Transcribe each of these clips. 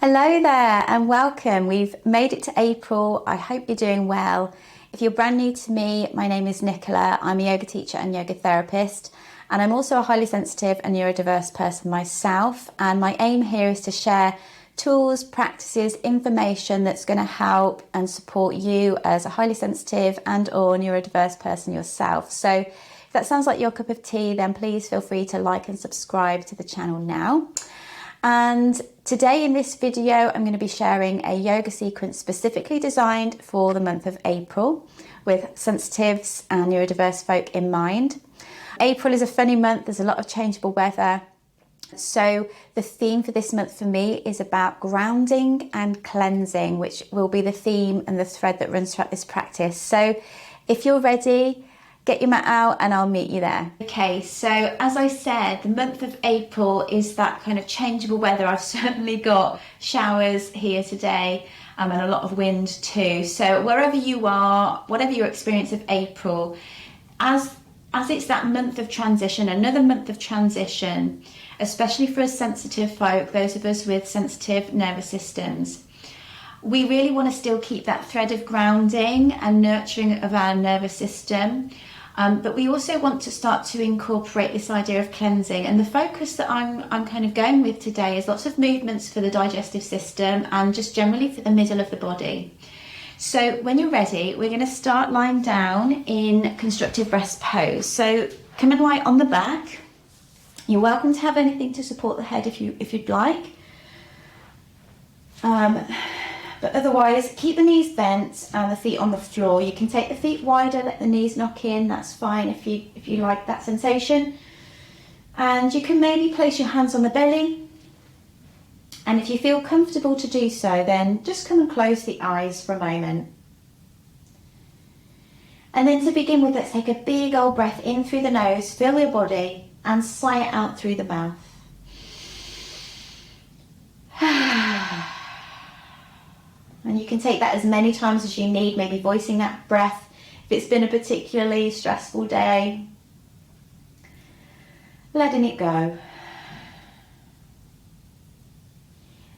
Hello there and welcome. We've made it to April. I hope you're doing well. If you're brand new to me, my name is Nicola. I'm a yoga teacher and yoga therapist, and I'm also a highly sensitive and neurodiverse person myself. And my aim here is to share tools, practices, information that's going to help and support you as a highly sensitive and or neurodiverse person yourself. So if that sounds like your cup of tea, then please feel free to like and subscribe to the channel now. And today in this video, I'm going to be sharing a yoga sequence specifically designed for the month of April with sensitives and neurodiverse folk in mind. April is a funny month. There's a lot of changeable weather. So the theme for this month for me is about grounding and cleansing, which will be the theme and the thread that runs throughout this practice. So if you're ready, get your mat out and I'll meet you there. Okay, so as I said, the month of April is that kind of changeable weather. I've certainly got showers here today and a lot of wind too. So wherever you are, whatever your experience of April, as it's that month of transition, another month of transition, especially for us sensitive folk, those of us with sensitive nervous systems, we really want to still keep that thread of grounding and nurturing of our nervous system. But we also want to start to incorporate this idea of cleansing. And the focus that I'm kind of going with today is lots of movements for the digestive system and just generally for the middle of the body. So when you're ready, we're going to start lying down in constructive rest pose. So come and lie on the back. You're welcome to have anything to support the head if you'd like. But otherwise, keep the knees bent and the feet on the floor. You can take the feet wider, let the knees knock in. That's fine if you like that sensation. And you can maybe place your hands on the belly. And if you feel comfortable to do so, then just come and close the eyes for a moment. And then to begin with, let's take a big old breath in through the nose, fill your body, and sigh it out through the mouth. And you can take that as many times as you need, maybe voicing that breath if it's been a particularly stressful day. Letting it go.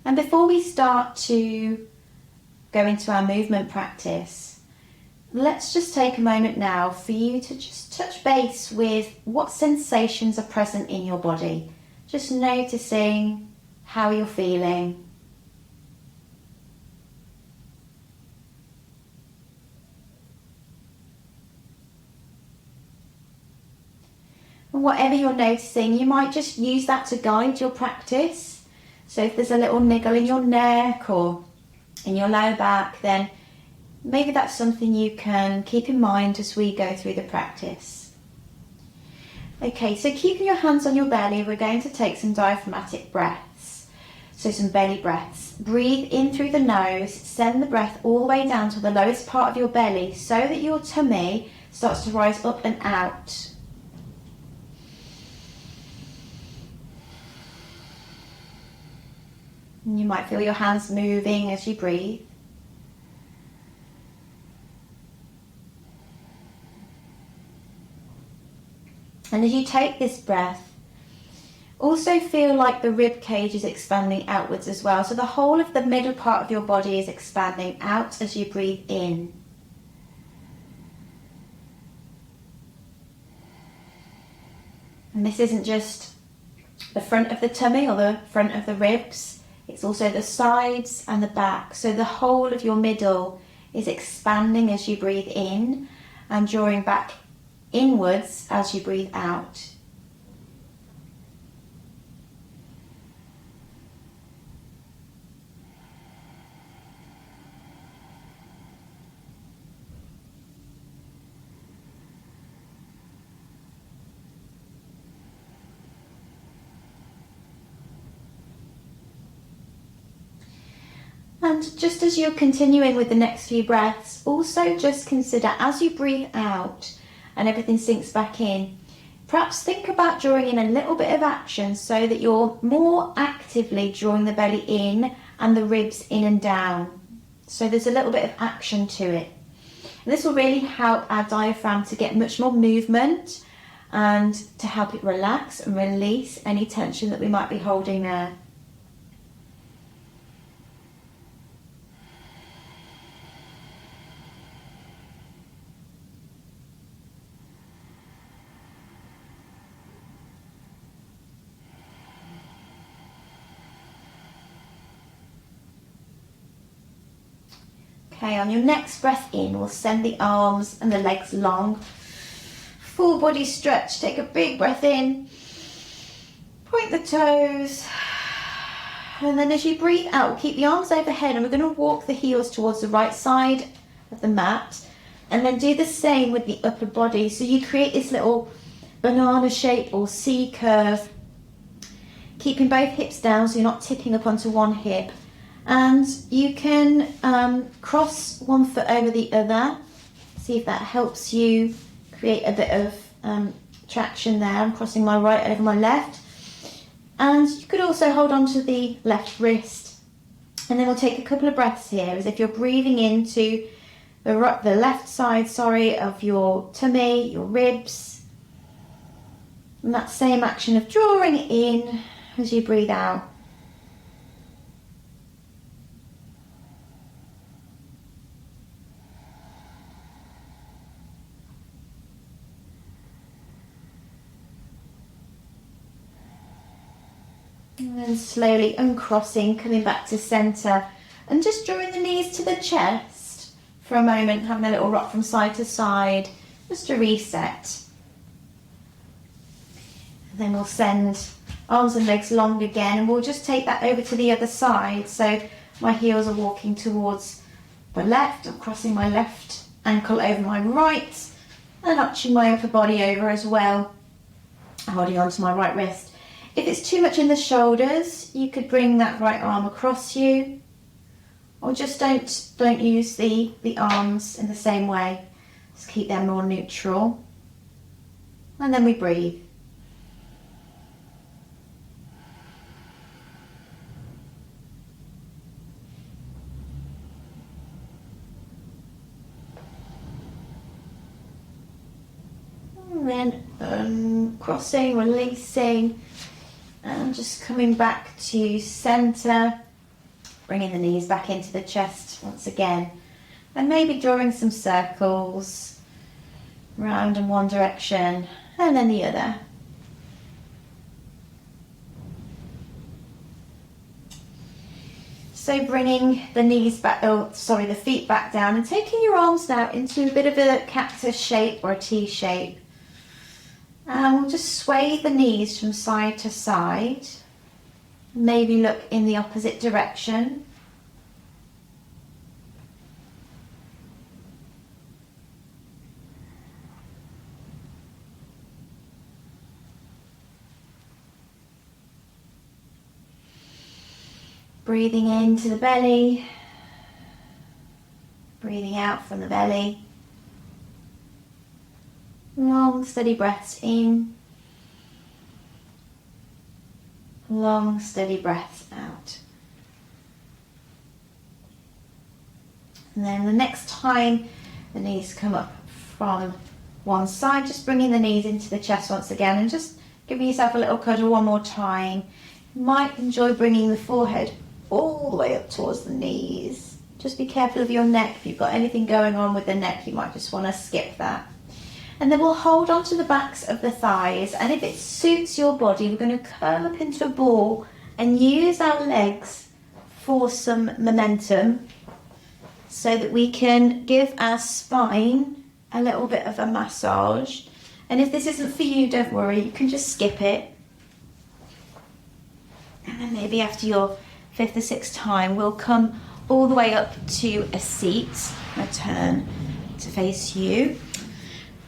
And before we start to go into our movement practice, let's just take a moment now for you to just touch base with what sensations are present in your body. Just noticing how you're feeling. Whatever you're noticing, you might just use that to guide your practice. So if there's a little niggle in your neck or in your lower back, then maybe that's something you can keep in mind as we go through the practice. Okay, so keeping your hands on your belly, we're going to take some diaphragmatic breaths. So some belly breaths. Breathe in through the nose, send the breath all the way down to the lowest part of your belly so that your tummy starts to rise up and out. And you might feel your hands moving as you breathe. And as you take this breath, also feel like the rib cage is expanding outwards as well. So the whole of the middle part of your body is expanding out as you breathe in. And this isn't just the front of the tummy or the front of the ribs. It's also the sides and the back. So the whole of your middle is expanding as you breathe in and drawing back inwards as you breathe out. And just as you're continuing with the next few breaths, also just consider as you breathe out and everything sinks back in, perhaps think about drawing in a little bit of action so that you're more actively drawing the belly in and the ribs in and down. So there's a little bit of action to it. And this will really help our diaphragm to get much more movement and to help it relax and release any tension that we might be holding there. Okay, on your next breath in, we'll send the arms and the legs long. Full body stretch. Take a big breath in. Point the toes. And then as you breathe out, we'll keep the arms overhead and we're going to walk the heels towards the right side of the mat. And then do the same with the upper body. So you create this little banana shape or C curve. Keeping both hips down so you're not tipping up onto one hip. And you can cross one foot over the other. See if that helps you create a bit of traction there. I'm crossing my right over my left. And you could also hold on to the left wrist. And then we'll take a couple of breaths here as if you're breathing into the left side, of your tummy, your ribs. And that same action of drawing in as you breathe out. And then slowly uncrossing, coming back to centre and just drawing the knees to the chest for a moment, having a little rock from side to side, just to reset. And then we'll send arms and legs long again, and we'll just take that over to the other side. So my heels are walking towards my left, I'm crossing my left ankle over my right and arching my upper body over as well, holding on to my right wrist. If it's too much in the shoulders, you could bring that right arm across you, or just don't use the arms in the same way. Just keep them more neutral. And then we breathe. And then crossing, releasing. And just coming back to centre, bringing the knees back into the chest once again. And maybe drawing some circles round in one direction and then the other. So bringing the knees back, the feet back down and taking your arms now into a bit of a cactus shape or a T shape. And we'll just sway the knees from side to side. Maybe look in the opposite direction. Breathing into the belly. Breathing out from the belly. Long, steady breaths in. Long, steady breaths out. And then the next time the knees come up from one side, just bringing the knees into the chest once again and just giving yourself a little cuddle one more time. You might enjoy bringing the forehead all the way up towards the knees. Just be careful of your neck. If you've got anything going on with the neck, you might just want to skip that. And then we'll hold on to the backs of the thighs, and if it suits your body, we're going to curl up into a ball and use our legs for some momentum so that we can give our spine a little bit of a massage. And if this isn't for you, don't worry, you can just skip it. And then maybe after your 5th or 6th time, we'll come all the way up to a seat. I'm going to turn to face you.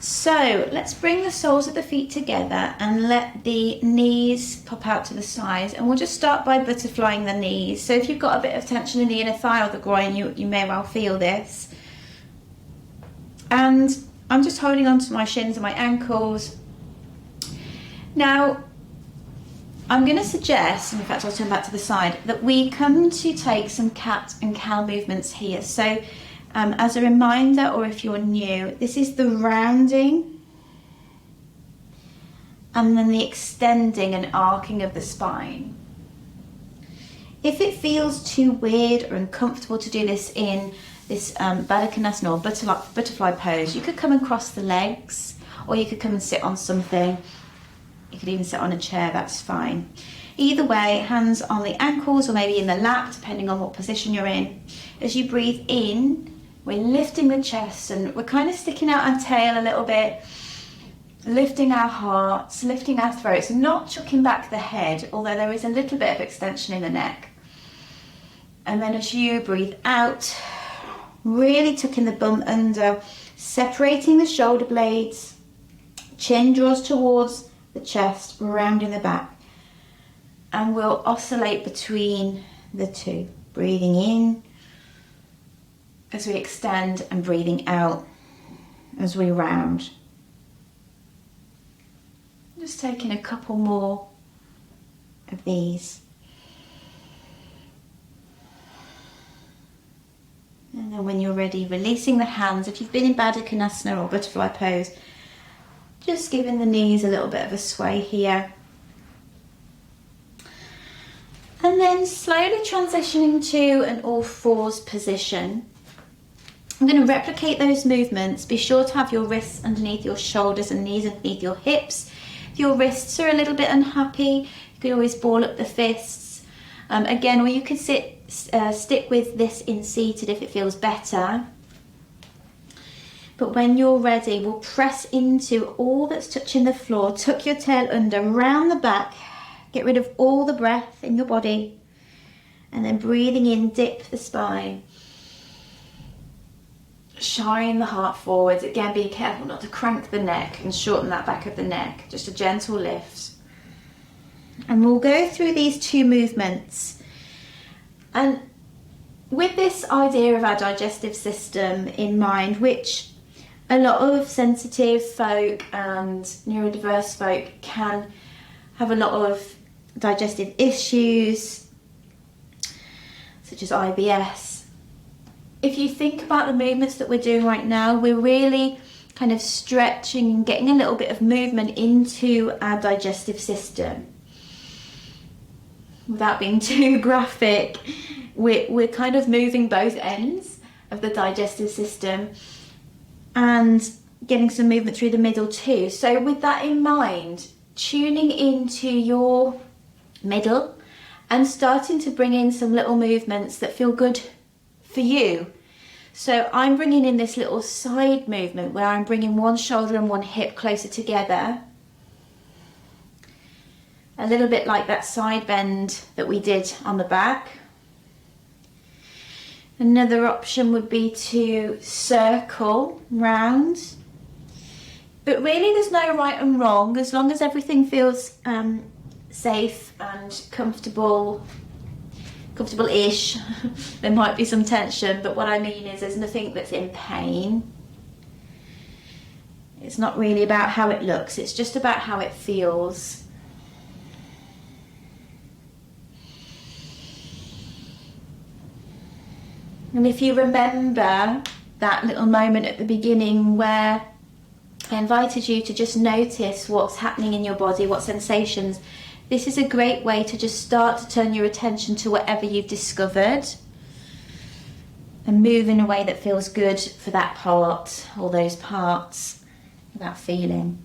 So let's bring the soles of the feet together and let the knees pop out to the sides, and we'll just start by butterflying the knees. So if you've got a bit of tension in the inner thigh or the groin, you may well feel this. And I'm just holding on to my shins and my ankles. Now I'm going to suggest, in fact I'll turn back to the side, that we come to take some cat and cow movements here. So as a reminder, or if you're new, this is the rounding and then the extending and arcing of the spine. If it feels too weird or uncomfortable to do this in this Baddha Konasana or butterfly pose, you could come and cross the legs, or you could come and sit on something. You could even sit on a chair, that's fine. Either way, hands on the ankles or maybe in the lap, depending on what position you're in. As you breathe in, We're lifting the chest and we're kind of sticking out our tail a little bit, lifting our hearts, lifting our throats, not chucking back the head, although there is a little bit of extension in the neck. And then as you breathe out, really tucking the bum under, separating the shoulder blades, chin draws towards the chest, rounding the back. And we'll oscillate between the two, breathing in as we extend and breathing out as we round. Just taking a couple more of these. And then when you're ready, releasing the hands. If you've been in Baddha Konasana or butterfly pose, just giving the knees a little bit of a sway here. And then slowly transitioning to an all fours position. I'm going to replicate those movements. Be sure to have your wrists underneath your shoulders and knees underneath your hips. If your wrists are a little bit unhappy, you can always ball up the fists. Again, or you could stick with this in seated if it feels better. But when you're ready, we'll press into all that's touching the floor. Tuck your tail under, round the back. Get rid of all the breath in your body. And then breathing in, dip the spine. Shine the heart forwards. Again, be careful not to crank the neck and shorten that back of the neck. Just a gentle lift. And we'll go through these two movements. And with this idea of our digestive system in mind, which a lot of sensitive folk and neurodiverse folk can have a lot of digestive issues, such as IBS. If you think about the movements that we're doing right now, we're really kind of stretching and getting a little bit of movement into our digestive system. Without being too graphic, we're kind of moving both ends of the digestive system and getting some movement through the middle too. So with that in mind, tuning into your middle and starting to bring in some little movements that feel good for you. So I'm bringing in this little side movement where I'm bringing one shoulder and one hip closer together. A little bit like that side bend that we did on the back. Another option would be to circle round. But really there's no right and wrong, as long as everything feels safe and comfortable-ish. There might be some tension, but what I mean is there's nothing that's in pain. It's not really about how it looks, it's just about how it feels. And if you remember that little moment at the beginning where I invited you to just notice what's happening in your body, what sensations, this is a great way to just start to turn your attention to whatever you've discovered and move in a way that feels good for that part or those parts, that feeling.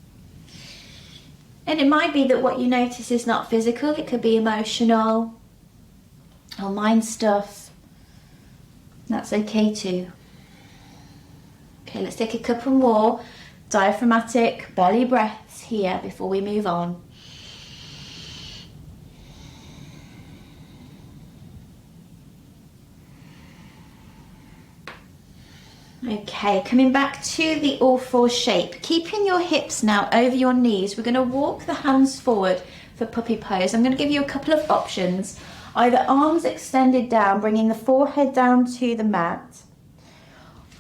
And it might be that what you notice is not physical, it could be emotional or mind stuff. That's okay too. Okay, let's take a couple more diaphragmatic belly breaths here before we move on. Okay, coming back to the all four shape. Keeping your hips now over your knees, we're going to walk the hands forward for puppy pose. I'm going to give you a couple of options. Either arms extended down, bringing the forehead down to the mat,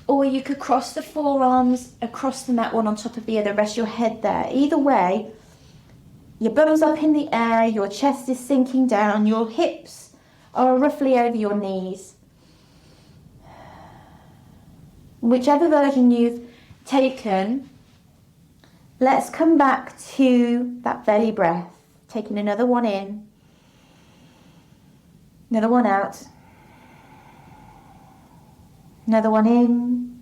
or you could cross the forearms across the mat, one on top of the other, rest your head there. Either way, your bum's up in the air, your chest is sinking down, your hips are roughly over your knees. Whichever version you've taken, let's come back to that belly breath. Taking another one in. Another one out. Another one in.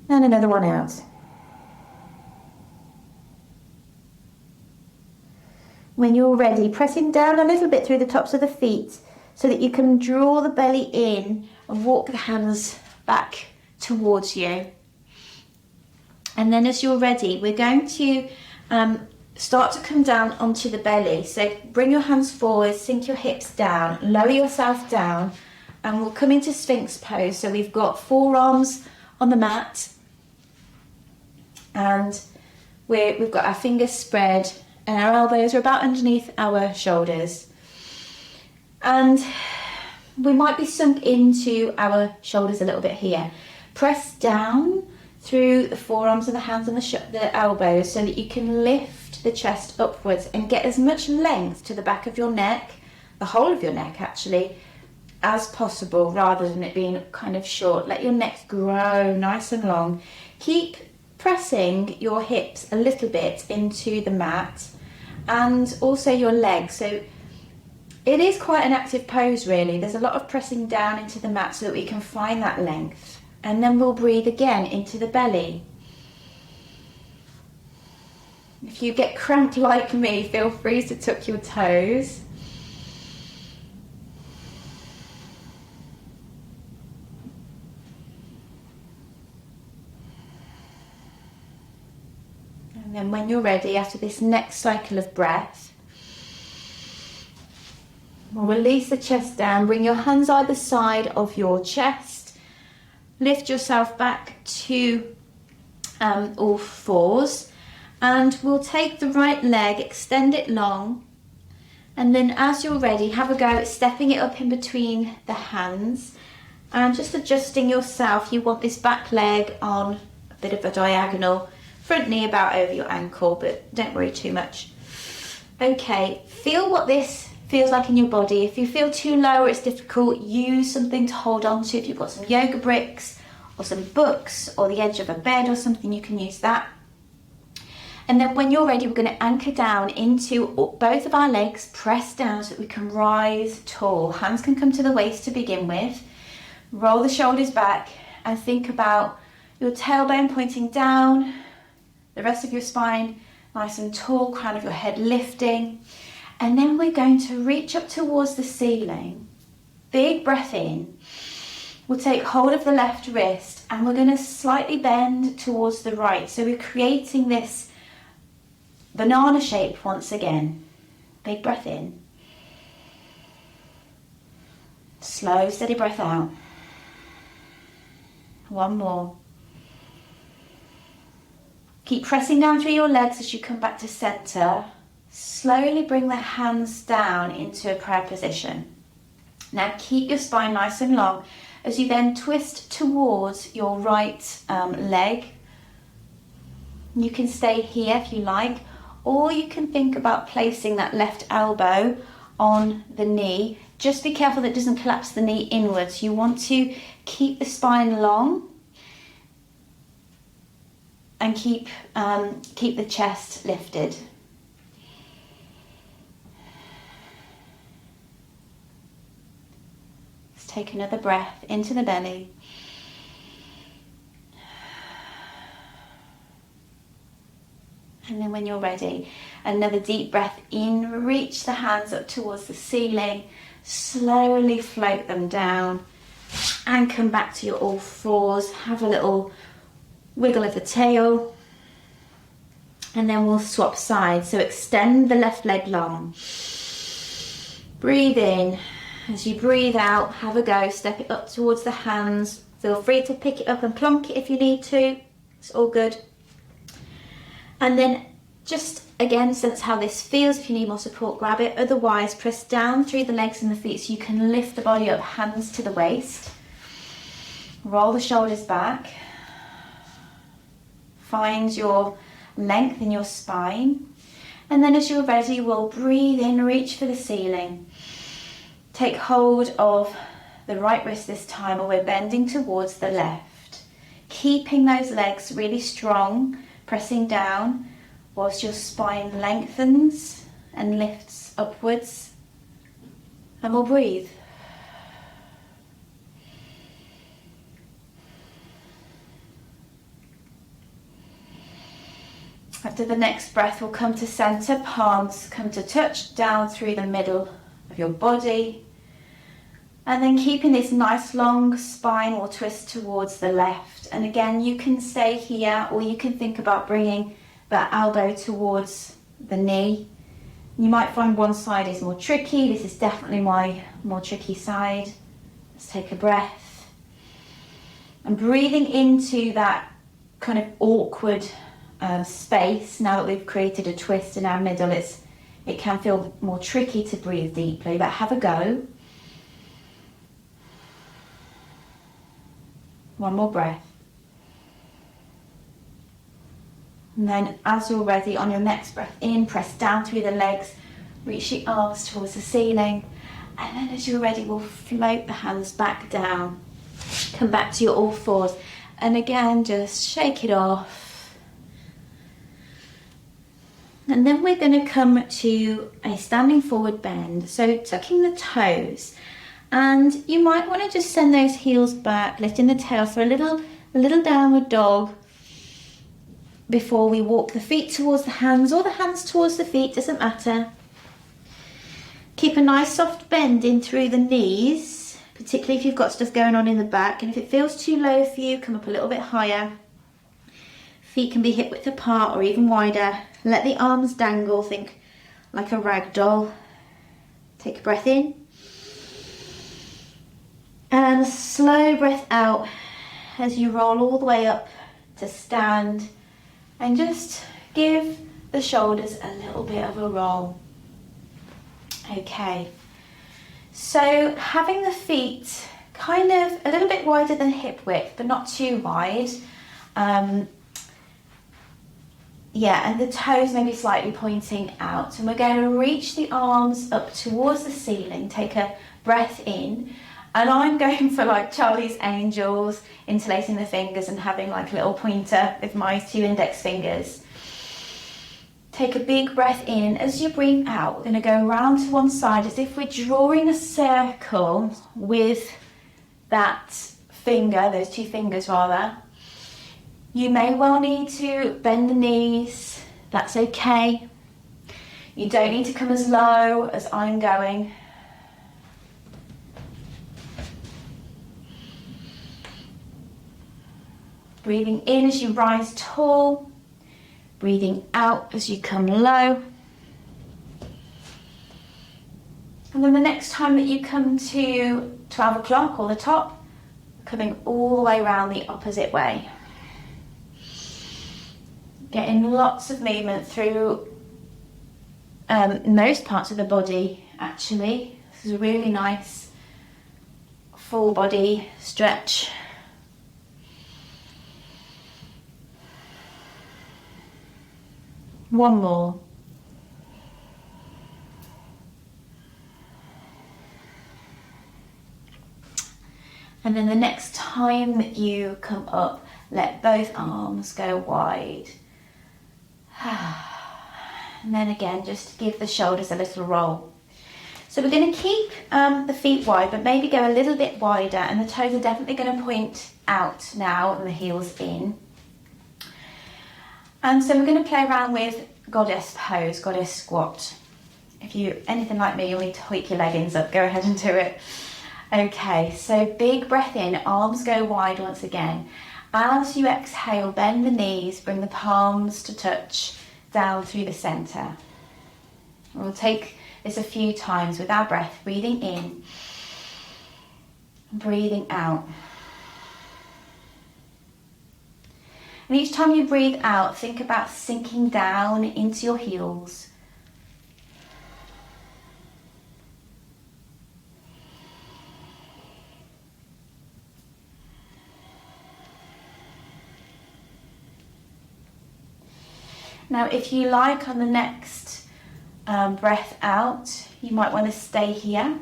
And another one out. When you're ready, pressing down a little bit through the tops of the feet so that you can draw the belly in and walk the hands back towards you. And then as you're ready, we're going to start to come down onto the belly. So bring your hands forward, sink your hips down, lower yourself down, and we'll come into Sphinx pose. So we've got forearms on the mat, and we've got our fingers spread, and our elbows are about underneath our shoulders. And we might be sunk into our shoulders a little bit here. Press down through the forearms and the hands and the elbows so that you can lift the chest upwards and get as much length to the back of your neck, the whole of your neck actually, as possible, rather than it being kind of short. Let your neck grow nice and long. Keep pressing your hips a little bit into the mat, and also your legs. So it is quite an active pose really. There's a lot of pressing down into the mat so that we can find that length. And then we'll breathe again into the belly. If you get cramped like me, feel free to tuck your toes. And then when you're ready, after this next cycle of breath, we'll release the chest down, bring your hands either side of your chest. Lift yourself back to all fours, and we'll take the right leg, extend it long, and then as you're ready, have a go at stepping it up in between the hands and just adjusting yourself. You want this back leg on a bit of a diagonal, front knee about over your ankle, but don't worry too much. Okay, feel what this feels like in your body. If you feel too low or it's difficult, use something to hold on to. If you've got some yoga bricks or some books or the edge of a bed or something, you can use that. And then when you're ready, we're going to anchor down into both of our legs, press down so that we can rise tall. Hands can come to the waist to begin with. Roll the shoulders back and think about your tailbone pointing down, the rest of your spine nice and tall, crown of your head lifting. And then we're going to reach up towards the ceiling. Big breath in. We'll take hold of the left wrist and we're going to slightly bend towards the right. So we're creating this banana shape once again. Big breath in. Slow, steady breath out. One more. Keep pressing down through your legs as you come back to center. Slowly bring the hands down into a prayer position. Now keep your spine nice and long as you then twist towards your right leg. You can stay here if you like, or you can think about placing that left elbow on the knee. Just be careful that it doesn't collapse the knee inwards. You want to keep the spine long and keep the chest lifted. Take another breath into the belly. And then when you're ready, another deep breath in, reach the hands up towards the ceiling, slowly float them down and come back to your all fours. Have a little wiggle of the tail, and then we'll swap sides. So extend the left leg long. Breathe in. As you breathe out, have a go, step it up towards the hands. Feel free to pick it up and plonk it if you need to. It's all good. And then just again, sense how this feels. If you need more support, grab it. Otherwise, press down through the legs and the feet so you can lift the body up, hands to the waist. Roll the shoulders back. Find your length in your spine. And then as you're ready, we'll breathe in, reach for the ceiling. Take hold of the right wrist this time, and we're bending towards the left. Keeping those legs really strong, pressing down whilst your spine lengthens and lifts upwards. And we'll breathe. After the next breath, we'll come to center, palms come to touch down through the middle of your body. And then keeping this nice long spine or twist towards the left. And again, you can stay here, or you can think about bringing that elbow towards the knee. You might find one side is more tricky. This is definitely my more tricky side. Let's take a breath. And breathing into that kind of awkward space. Now that we've created a twist in our middle, it can feel more tricky to breathe deeply, but have a go. One more breath. And then as you're ready, on your next breath in, press down through the legs, reach the arms towards the ceiling. And then as you're ready, we'll float the hands back down. Come back to your all fours. And again, just shake it off. And then we're going to come to a standing forward bend. So tucking the toes. And you might want to just send those heels back, lifting the tail for a little downward dog before we walk the feet towards the hands or the hands towards the feet, doesn't matter. Keep a nice soft bend in through the knees, particularly if you've got stuff going on in the back. And if it feels too low for you, come up a little bit higher. Feet can be hip width apart or even wider. Let the arms dangle, think like a rag doll. Take a breath in. And a slow breath out as you roll all the way up to stand, and just give the shoulders a little bit of a roll. Okay, so having the feet kind of a little bit wider than hip width, but not too wide. And the toes maybe slightly pointing out. And we're going to reach the arms up towards the ceiling. Take a breath in. And I'm going for like Charlie's Angels, interlacing the fingers and having like a little pointer with my 2 index fingers. Take a big breath in. As you breathe out, we're going to go around to one side as if we're drawing a circle with that finger, those 2 fingers rather. You may well need to bend the knees. That's okay. You don't need to come as low as I'm going. Breathing in as you rise tall, breathing out as you come low. And then the next time that you come to 12 o'clock or the top, coming all the way around the opposite way. Getting lots of movement through most parts of the body, actually. This is a really nice full body stretch. One more. And then the next time that you come up, let both arms go wide. And then again, just give the shoulders a little roll. So we're going to keep the feet wide, but maybe go a little bit wider, and the toes are definitely going to point out now and the heels in. And so we're going to play around with goddess pose, goddess squat. If you're anything like me, you'll need to hoik your leggings up. Go ahead and do it. Okay, so big breath in, arms go wide once again. As you exhale, bend the knees, bring the palms to touch down through the center. We'll take this a few times with our breath, breathing in, breathing out. And each time you breathe out, think about sinking down into your heels. Now, if you like, on the next breath out, you might want to stay here.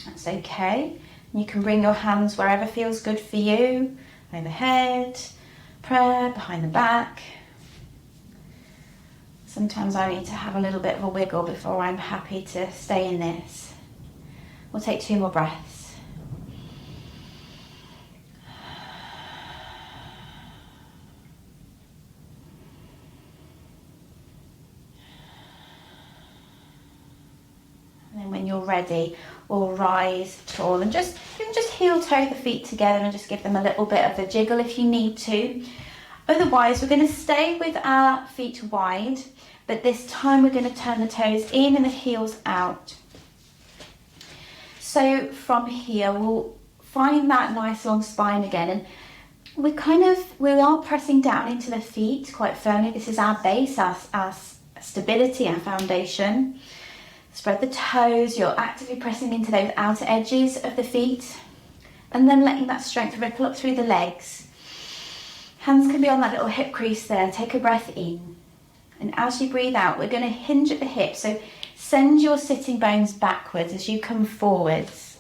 That's okay. You can bring your hands wherever feels good for you, overhead, prayer, behind the back. Sometimes I need to have a little bit of a wiggle before I'm happy to stay in this. We'll take 2 more breaths. And then when you're ready, or rise tall. And just, you can just heel toe the feet together and just give them a little bit of a jiggle if you need to. Otherwise, we're going to stay with our feet wide, but this time we're going to turn the toes in and the heels out. So from here, we'll find that nice long spine again, and we are pressing down into the feet quite firmly. This is our base, our stability, our foundation. Spread the toes, you're actively pressing into those outer edges of the feet, and then letting that strength ripple up through the legs. Hands can be on that little hip crease there. Take a breath in, and as you breathe out, we're going to hinge at the hips. So send your sitting bones backwards as you come forwards.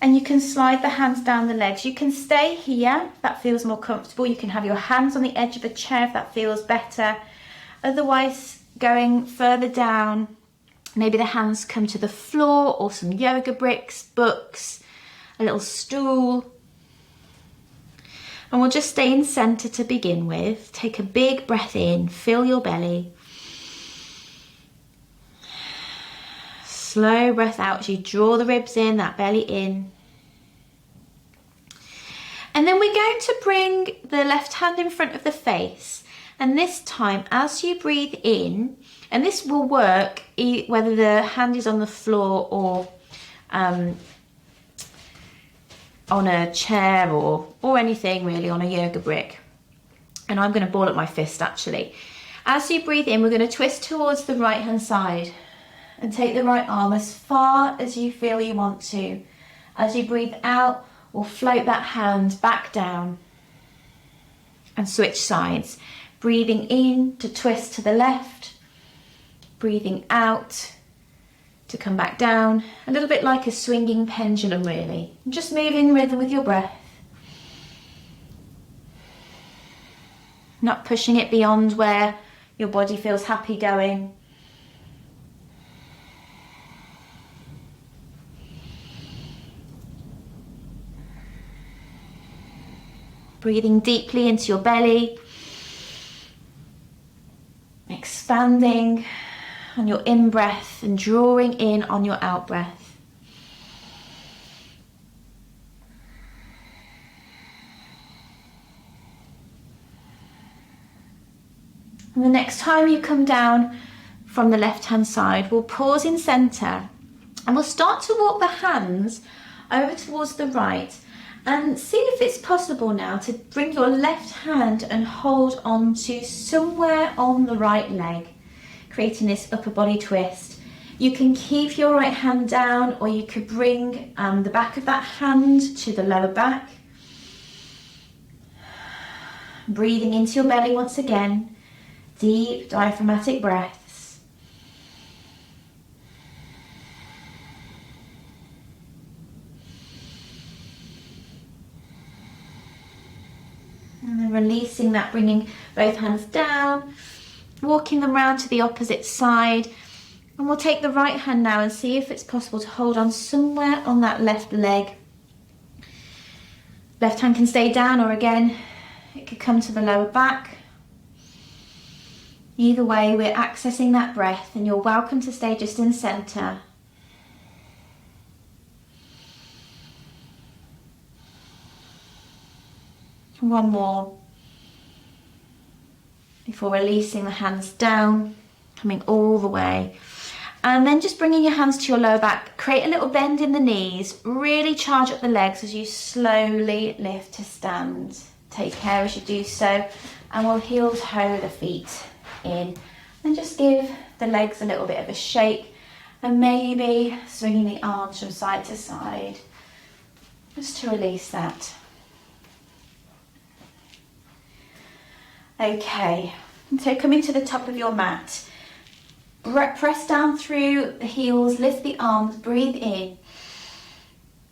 And you can slide the hands down the legs. You can stay here if that feels more comfortable. You can have your hands on the edge of a chair if that feels better. Otherwise, going further down, maybe the hands come to the floor, or some yoga bricks, books, a little stool. And we'll just stay in center to begin with. Take a big breath in, fill your belly. Slow breath out as you draw the ribs in, that belly in. And then we're going to bring the left hand in front of the face. And this time, as you breathe in, and this will work whether the hand is on the floor or on a chair or anything really, on a yoga brick. And I'm going to ball up my fist actually. As you breathe in, we're going to twist towards the right hand side and take the right arm as far as you feel you want to. As you breathe out, we'll float that hand back down and switch sides. Breathing in to twist to the left, breathing out to come back down, a little bit like a swinging pendulum really. Just move in rhythm with your breath. Not pushing it beyond where your body feels happy going. Breathing deeply into your belly. Expanding on your in-breath and drawing in on your out-breath. And the next time you come down from the left-hand side, we'll pause in center and we'll start to walk the hands over towards the right, and see if it's possible now to bring your left hand and hold on to somewhere on the right leg, creating this upper body twist. You can keep your right hand down, or you could bring the back of that hand to the lower back. Breathing into your belly once again, deep diaphragmatic breaths. And then releasing that, bringing both hands down, walking them round to the opposite side. And we'll take the right hand now and see if it's possible to hold on somewhere on that left leg. Left hand can stay down, or again, it could come to the lower back. Either way, we're accessing that breath, and you're welcome to stay just in center. One more before releasing the hands down, coming all the way. And then just bringing your hands to your lower back, create a little bend in the knees, really charge up the legs as you slowly lift to stand. Take care as you do so, and we'll heel toe the feet in. And just give the legs a little bit of a shake, and maybe swinging the arms from side to side, just to release that. Okay, so coming to the top of your mat, press down through the heels, lift the arms, breathe in,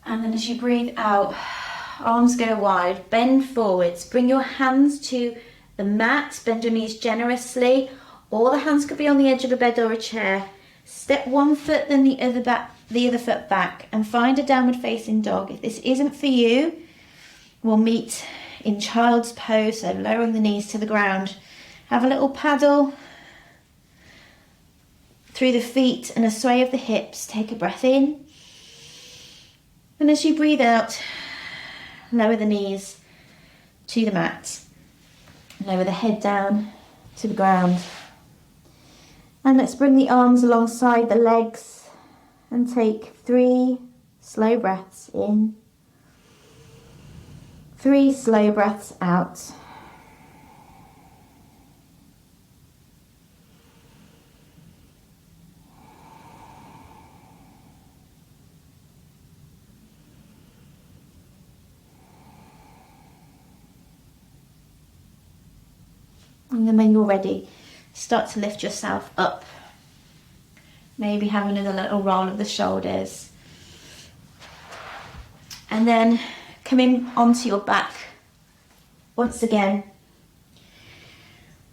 and then as you breathe out, arms go wide, bend forwards, bring your hands to the mat, bend your knees generously, or the hands could be on the edge of a bed or a chair. Step one foot, then the other foot back, and find a downward facing dog. If this isn't for you, we'll meet in child's pose, so lowering the knees to the ground. Have a little paddle through the feet and a sway of the hips. Take a breath in. And as you breathe out, lower the knees to the mat. Lower the head down to the ground. And let's bring the arms alongside the legs and take 3 slow breaths in. 3 slow breaths out. And then when you're ready, start to lift yourself up. Maybe have another little roll of the shoulders. And then coming onto your back. Once again,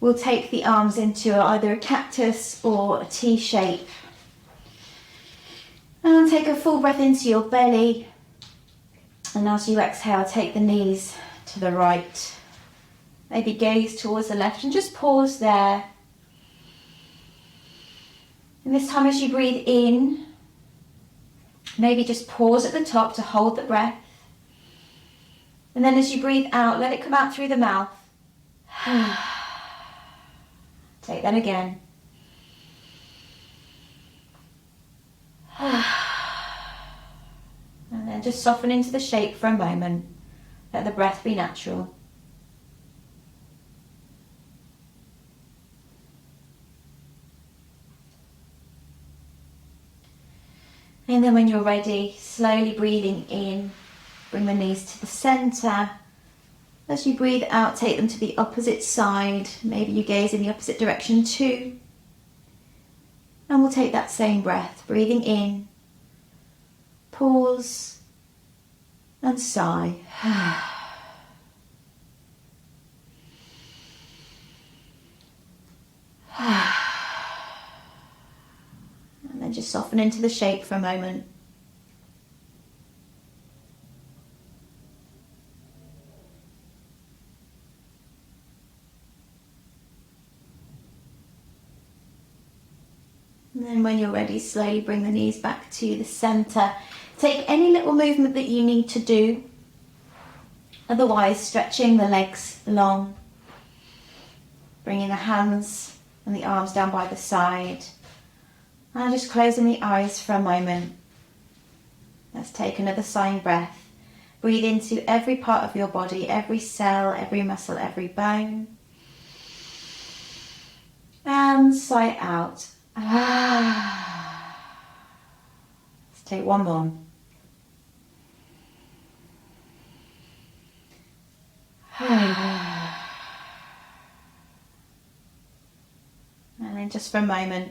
we'll take the arms into either a cactus or a T shape. And take a full breath into your belly. And as you exhale, take the knees to the right. Maybe gaze towards the left and just pause there. And this time as you breathe in, maybe just pause at the top to hold the breath. And then as you breathe out, let it come out through the mouth. Take that again. And then just soften into the shape for a moment. Let the breath be natural. And then when you're ready, slowly breathing in, bring the knees to the centre. As you breathe out, take them to the opposite side. Maybe you gaze in the opposite direction too. And we'll take that same breath, breathing in, pause, and sigh. And then just soften into the shape for a moment. And then when you're ready, slowly bring the knees back to the centre. Take any little movement that you need to do. Otherwise, stretching the legs long. Bringing the hands and the arms down by the side. And just closing the eyes for a moment. Let's take another sighing breath. Breathe into every part of your body, every cell, every muscle, every bone. And sigh out. Let's take one more. And then just for a moment,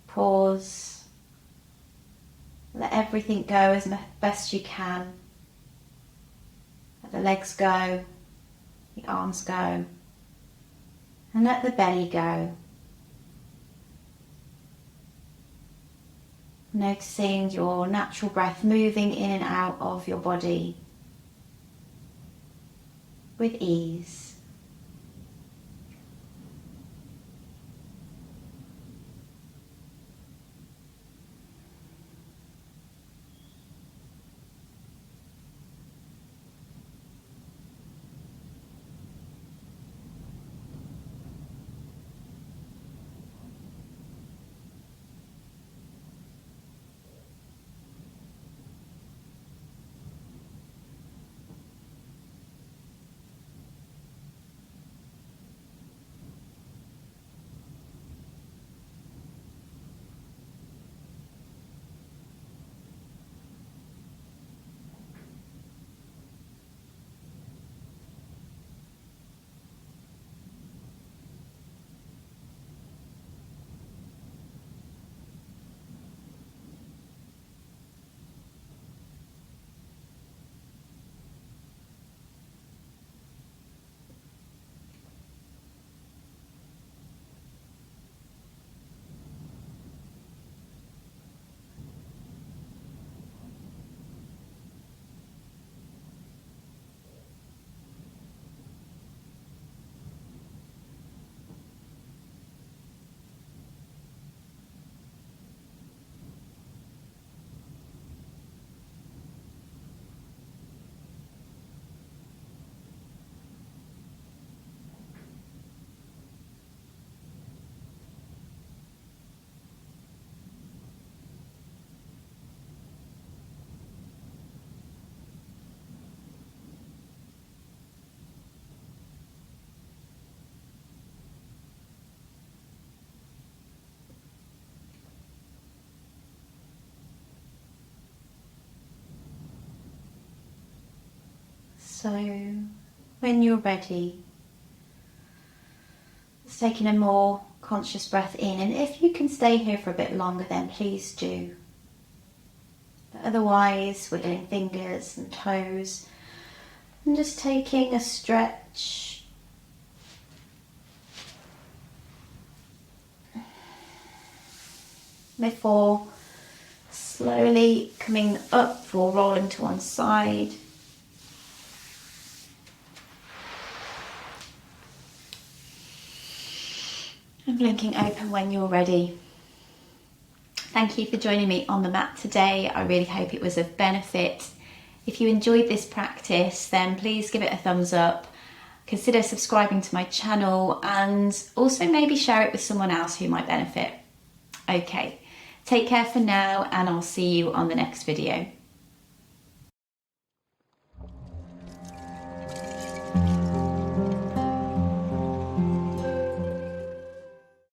pause. Let everything go as best you can. Let the legs go, the arms go, and let the belly go. Noticing your natural breath moving in and out of your body with ease. So when you're ready, just taking a more conscious breath in, and if you can stay here for a bit longer, then please do. But otherwise, wiggling fingers and toes and just taking a stretch. Before slowly coming up or rolling to one side. And blinking open when you're ready. Thank you for joining me on the mat today. I really hope it was of benefit. If you enjoyed this practice, then please give it a thumbs up. Consider subscribing to my channel and also maybe share it with someone else who might benefit. Okay, take care for now, and I'll see you on the next video.